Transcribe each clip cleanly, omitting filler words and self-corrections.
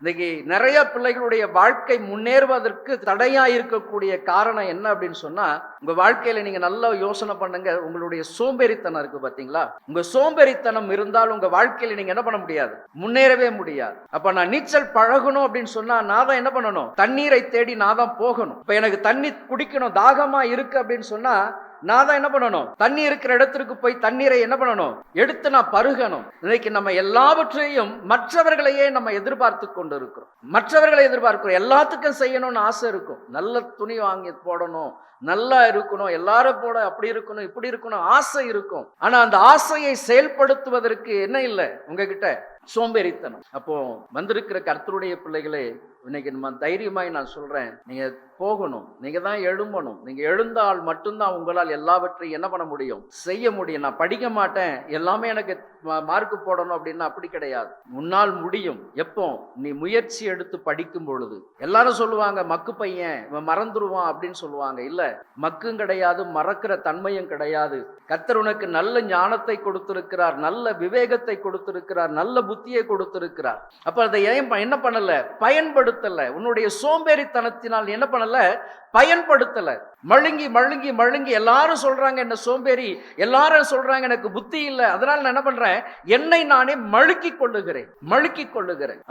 இன்னைக்கு நிறைய பிள்ளைகளுடைய வாழ்க்கை முன்னேறுவதற்கு தடையா இருக்கக்கூடிய காரணம் என்ன அப்படின்னு சொன்னா, உங்க வாழ்க்கையில நீங்க நல்லா யோசனை பண்ணுங்க. உங்களுடைய சோம்பேறித்தனம் இருக்கு பாத்தீங்களா? உங்க சோம்பேறித்தனம் இருந்தால் உங்க வாழ்க்கையில நீங்க என்ன பண்ண முடியாது, முன்னேறவே முடியாது. அப்ப நான் நீச்சல் பழகணும் அப்படின்னு சொன்னா நான் தான் என்ன பண்ணணும், தண்ணீரை தேடி நான் தான் போகணும். இப்ப எனக்கு தண்ணி குடிக்கணும், தாகமா இருக்கு அப்படின்னு சொன்னா நான் தான் என்ன பண்ணணும், தண்ணி இருக்கிற இடத்திற்கு போய் தண்ணீரை என்ன பண்ணணும், எடுத்து நான் பருகணும். இன்னைக்கு நம்ம எல்லாவற்றையும் மற்றவர்களையே நம்ம எதிர்பார்த்து கொண்டு இருக்கிறோம். மற்றவர்களை எதிர்பார்க்கிறோம். எல்லாத்துக்கும் செய்யணும்னு ஆசை இருக்கும். நல்ல துணி வாங்கி போடணும், நல்லா இருக்கணும், எல்லாரும் போட அப்படி இருக்கணும் இப்படி இருக்கணும் ஆசை இருக்கும். ஆனா அந்த ஆசையை செயல்படுத்துவதற்கு என்ன இல்லை உங்ககிட்ட, சோம்பேறித்தனம். அப்போ வந்திருக்கிற கர்த்தருடைய பிள்ளைகளே, இன்னைக்கு நம்ம தைரியமாய் நான் சொல்றேன், நீங்க போகணும், நீங்க தான் எழும்பணும். நீங்க எழுந்தால் மட்டும்தான் உங்களால் எல்லாவற்றையும் என்ன பண்ண முடியும், செய்ய முடியும். நான் படிக்க மாட்டேன், எல்லாமே எனக்கு மார்க் போடணும் அப்படின்னா அப்படி கிடையாது. முன்னால் முடியும். எப்போ நீ முயற்சி எடுத்து படிக்கும் பொழுது. எல்லாரும் சொல்லுவாங்க மக்கு பையன், இவன் மறந்துடுவான் அப்படின்னு சொல்லுவாங்க. இல்ல, மக்கும் கிடையாது, மறக்கிற தன்மையும் கிடையாது. கர்த்தர் உனக்கு நல்ல ஞானத்தை கொடுத்திருக்கிறார், நல்ல விவேகத்தை கொடுத்திருக்கிறார், நல்ல புத்தியை கொடுத்திருக்கிறார். அப்ப அதை என்ன பண்ணல, பயன்படுத்தல. உன்னுடைய சோம்பேறித்தனத்தினால் என்ன பண்ணல, பயன்படுத்தல. மழுங்கி மழுங்கி மழுங்கி எல்லாரும் சொல்றாங்க என்ன சோம்பேறி, எல்லாரும் சொல்றாங்க எனக்கு புத்தி இல்லை, அதனால நான் என்ன பண்றேன், என்னை நானே மழுக்கிக் கொள்ளுகிறேன்.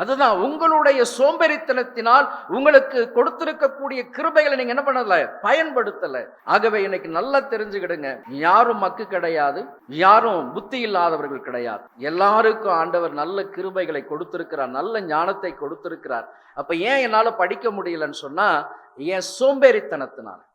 அதுதான் உங்களுடைய சோம்பேறித்தனத்தினால் உங்களுக்கு கொடுத்திருக்கக்கூடிய கிருபைகளை நீங்க என்ன பண்ணல, பயன்படுத்தல. ஆகவே இன்னைக்கு நல்லா தெரிஞ்சுக்கிடுங்க, யாரும் மக்கு கிடையாது, யாரும் புத்தி இல்லாதவர்கள் கிடையாது. எல்லாருக்கும் ஆண்டவர் நல்ல கிருபைகளை கொடுத்திருக்கிறார், நல்ல ஞானத்தை கொடுத்திருக்கிறார். அப்ப ஏன் என்னால படிக்க முடியலன்னு சொன்னா, என் சோம்பேறித்தனத்தினால்.